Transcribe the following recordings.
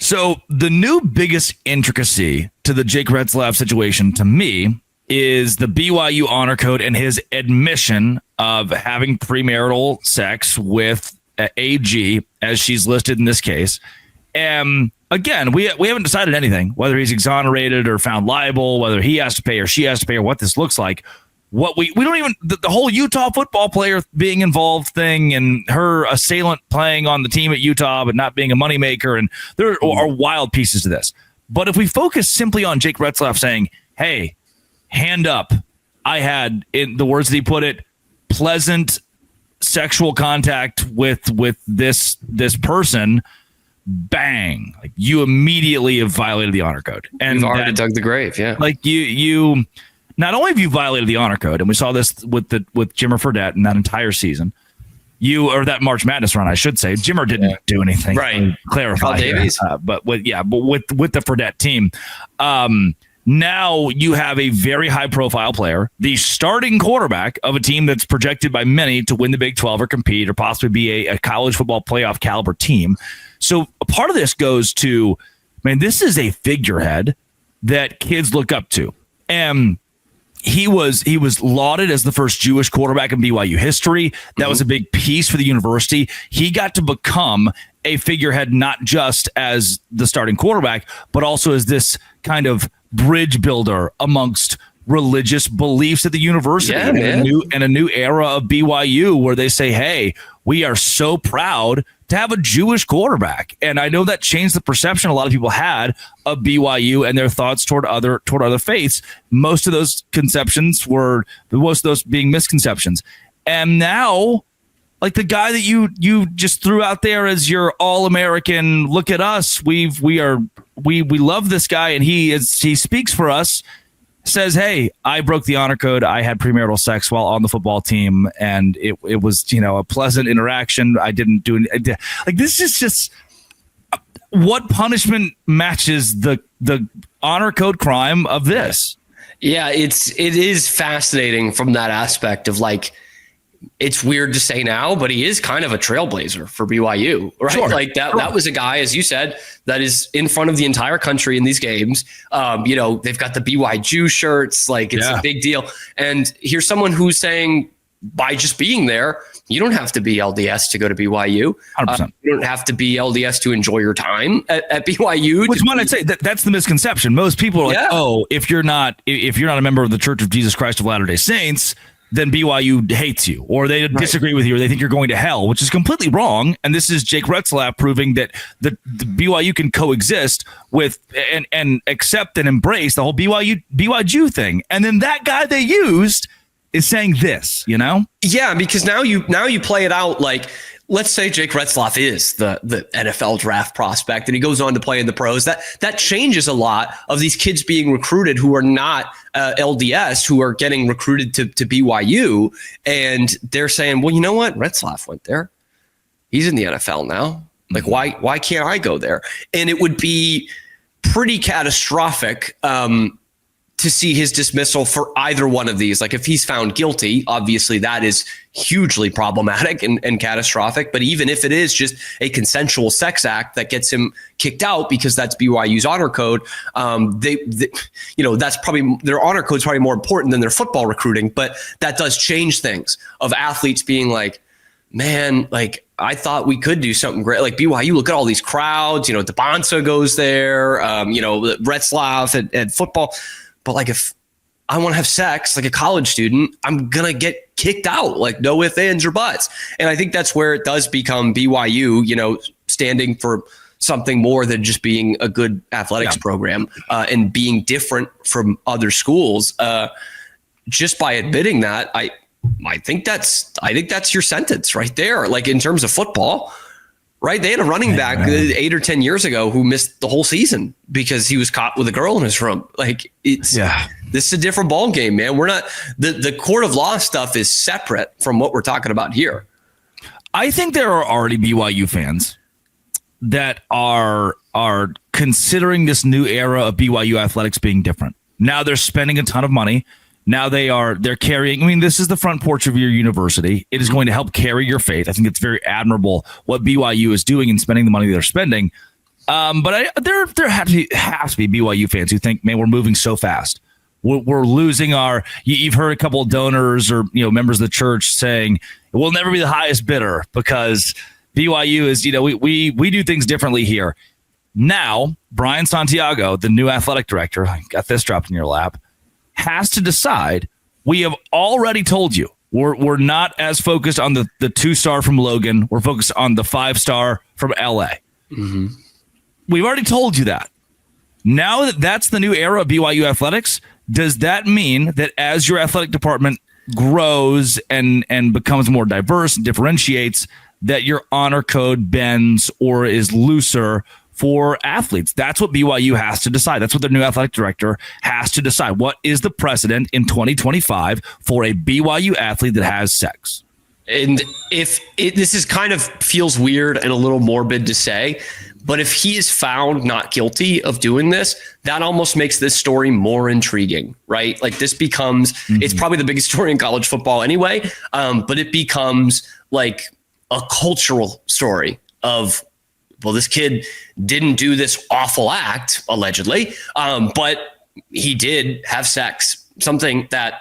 So the new biggest intricacy to the Jake Retzlaff situation to me is the BYU Honor Code and his admission of having premarital sex with AG, as she's listed in this case. And again, we haven't decided anything, whether he's exonerated or found liable, whether he has to pay or she has to pay, or what this looks like. What we don't even, the whole Utah football player being involved thing and her assailant playing on the team at Utah but not being a moneymaker, and there are wild pieces to this. But if we focus simply on Jake Retzlaff saying, hey, hand up, I had, in the words that he put it, pleasant sexual contact with this person, bang, like you immediately have violated the honor code. And you've already dug the grave. Yeah. Like you not only have you violated the honor code, and we saw this with Jimmer Fredette in that entire season, or that March Madness run, I should say. Jimmer didn't do anything. Right. Clarify. But with the Fredette team, now you have a very high profile player, the starting quarterback of a team that's projected by many to win the Big 12 or compete or possibly be a college football playoff caliber team. So a part of this goes to, man, this is a figurehead that kids look up to. And he was lauded as the first Jewish quarterback in BYU history. That was a big piece for the university. He got to become a figurehead, not just as the starting quarterback, but also as this kind of bridge builder amongst religious beliefs at the university, and a new era of BYU where they say, hey, we are so proud to have a Jewish quarterback. And I know that changed the perception a lot of people had of BYU and their thoughts toward other faiths. Most of those being misconceptions. And now, like the guy that you just threw out there as your all-American, look at us, we love this guy and he speaks for us, says, hey, I broke the honor code. I had premarital sex while on the football team, and it was, a pleasant interaction. I didn't do it. Like, this is just what punishment matches the honor code crime of this. Yeah, it is fascinating from that aspect of, like, it's weird to say now, but he is kind of a trailblazer for BYU, right? Sure, like that was a guy, as you said, that is in front of the entire country in these games. They've got the BYU shirts, like it's a big deal. And here's someone who's saying, by just being there, you don't have to be LDS to go to BYU. 100%. You don't have to be LDS to enjoy your time at BYU. Which one I'd say that's the misconception. Most people are like, oh, if you're not a member of the Church of Jesus Christ of Latter-day Saints, then BYU hates you, or they disagree with you, or they think you're going to hell, which is completely wrong. And this is Jake Retzlaff proving that the BYU can coexist with and accept and embrace the whole BYU thing. And then that guy they used is saying this, Yeah, because now you play it out like, let's say Jake Retzlaff is the NFL draft prospect and he goes on to play in the pros. That changes a lot of these kids being recruited who are not LDS, who are getting recruited to BYU. And they're saying, well, you know what? Retzlaff went there. He's in the NFL now. Like, why can't I go there? And it would be pretty catastrophic to see his dismissal for either one of these. Like, if he's found guilty, obviously that is hugely problematic and catastrophic. But even if it is just a consensual sex act that gets him kicked out because that's BYU's honor code, that's probably, their honor code is probably more important than their football recruiting. But that does change things of athletes being like, man, like, I thought we could do something great. Like BYU, look at all these crowds, DeBonsa goes there, Retzlaff at football. But like, if I want to have sex like a college student, I'm going to get kicked out, like no ifs, ands, or buts. And I think that's where it does become BYU, standing for something more than just being a good athletics program and being different from other schools. Just by admitting that, I think that's your sentence right there. Like, in terms of football, right? They had a running back 8 or 10 years ago who missed the whole season because he was caught with a girl in his room. Like, this is a different ball game, man. We're not, the court of law stuff is separate from what we're talking about here. I think there are already BYU fans that are considering this new era of BYU athletics being different. Now they're spending a ton of money. Now they're carrying, this is the front porch of your university. It is going to help carry your faith. I think it's very admirable what BYU is doing and spending the money they're spending. But there have to be BYU fans who think, man, we're moving so fast. We're losing our. You've heard a couple of donors or members of the church saying we'll never be the highest bidder because BYU is we do things differently here. Now Brian Santiago, the new athletic director, I got this dropped in your lap, has to decide. We have already told you we're not as focused on the 2-star from Logan. We're focused on the 5-star from LA. Mm-hmm. We've already told you that. Now that's the new era of BYU athletics, does that mean that as your athletic department grows and becomes more diverse and differentiates, that your honor code bends or is looser for athletes? That's what BYU has to decide. That's what their new athletic director has to decide. What is the precedent in 2025 for a BYU athlete that has sex? And this is kind of feels weird and a little morbid to say, but if he is found not guilty of doing this, that almost makes this story more intriguing, right? Like this becomes, it's probably the biggest story in college football anyway, but it becomes like a cultural story of, well, this kid didn't do this awful act, allegedly, but he did have sex, something that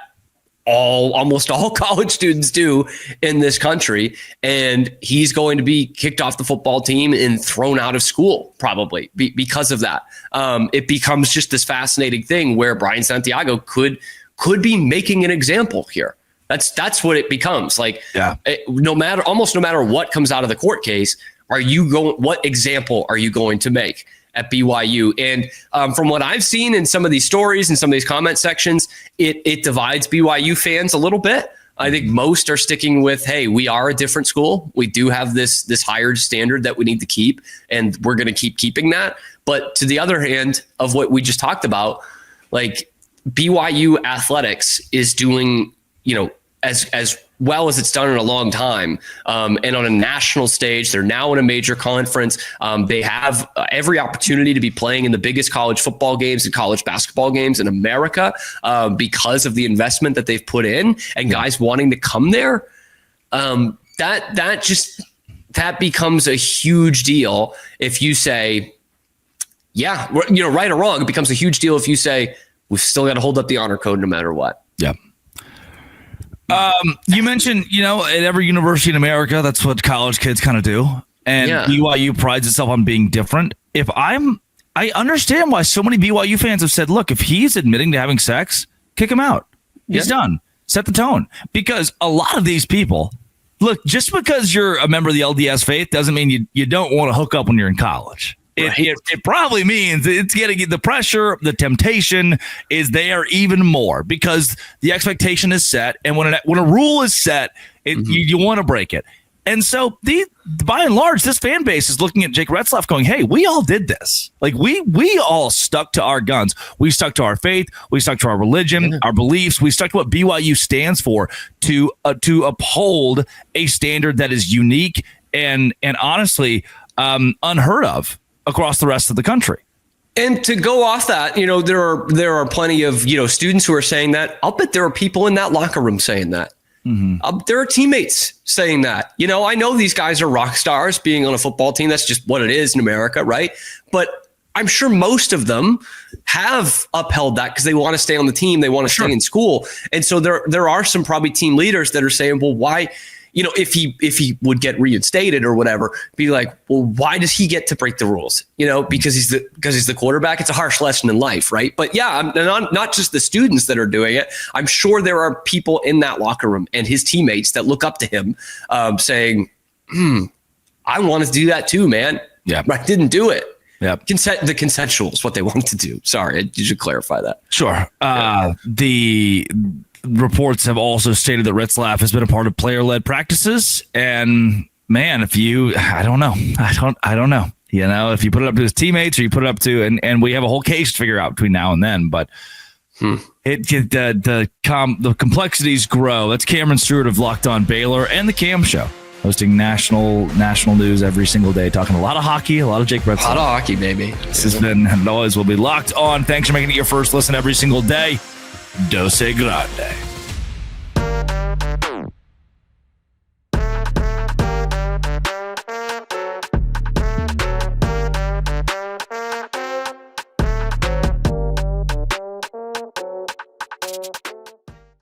almost all college students do in this country, and he's going to be kicked off the football team and thrown out of school probably because of that. It becomes just this fascinating thing where Brian Santiago could be making an example here. That's what it becomes like. Yeah. No matter what comes out of the court case, what example are you going to make at BYU? And from what I've seen in some of these stories and some of these comment sections, it divides BYU fans a little bit. I think most are sticking with, hey, we are a different school. We do have this higher standard that we need to keep, and we're going to keep keeping that. But to the other hand of what we just talked about, like BYU athletics is doing, as well as it's done in a long time, and on a national stage. They're now in a major conference. They have every opportunity to be playing in the biggest college football games and college basketball games in America because of the investment that they've put in and guys wanting to come there. That becomes a huge deal if you say, yeah, right or wrong. It becomes a huge deal if you say we've still got to hold up the honor code no matter what. Yeah. You mentioned, at every university in America, that's what college kids kind of do. And BYU prides itself on being different. I understand why so many BYU fans have said, look, if he's admitting to having sex, kick him out. He's done. Set the tone. Because a lot of these people, look, just because you're a member of the LDS faith doesn't mean you don't want to hook up when you're in college. It probably means it's getting the pressure, the temptation is there even more because the expectation is set. And when a rule is set, you want to break it. And so by and large, this fan base is looking at Jake Retzlaff going, hey, we all did this. Like we all stuck to our guns. We stuck to our faith. We stuck to our religion, our beliefs. We stuck to what BYU stands for to uphold a standard that is unique and honestly unheard of across the rest of the country. And to go off that, there are plenty of, students who are saying that. I'll bet there are people in that locker room saying that. Mm-hmm. There are teammates saying that. I know these guys are rock stars being on a football team. That's just what it is in America, right? But I'm sure most of them have upheld that because they want to stay on the team. They want to stay in school. And so there are some probably team leaders that are saying, well, why? If he would get reinstated or whatever, be like, well, why does he get to break the rules? Because he's the quarterback. It's a harsh lesson in life, right? But yeah, not just the students that are doing it. I'm sure there are people in that locker room and his teammates that look up to him, saying, I want to do that too, man. Yeah, I didn't do it. Yeah, the consensual is what they want to do. Sorry, you should clarify that. Sure. The reports have also stated that Retzlaff has been a part of player-led practices, and man, I don't know. If you put it up to his teammates or you put it up to, and we have a whole case to figure out between now and then, but the complexities grow. That's Cameron Stewart of Locked On Baylor and the Cam Show, hosting national news every single day, talking a lot of hockey, a lot of Jake Retzlaff. A lot of hockey, baby. This has been, and always will be, Locked On. Thanks for making it your first listen every single day. Doe A.G.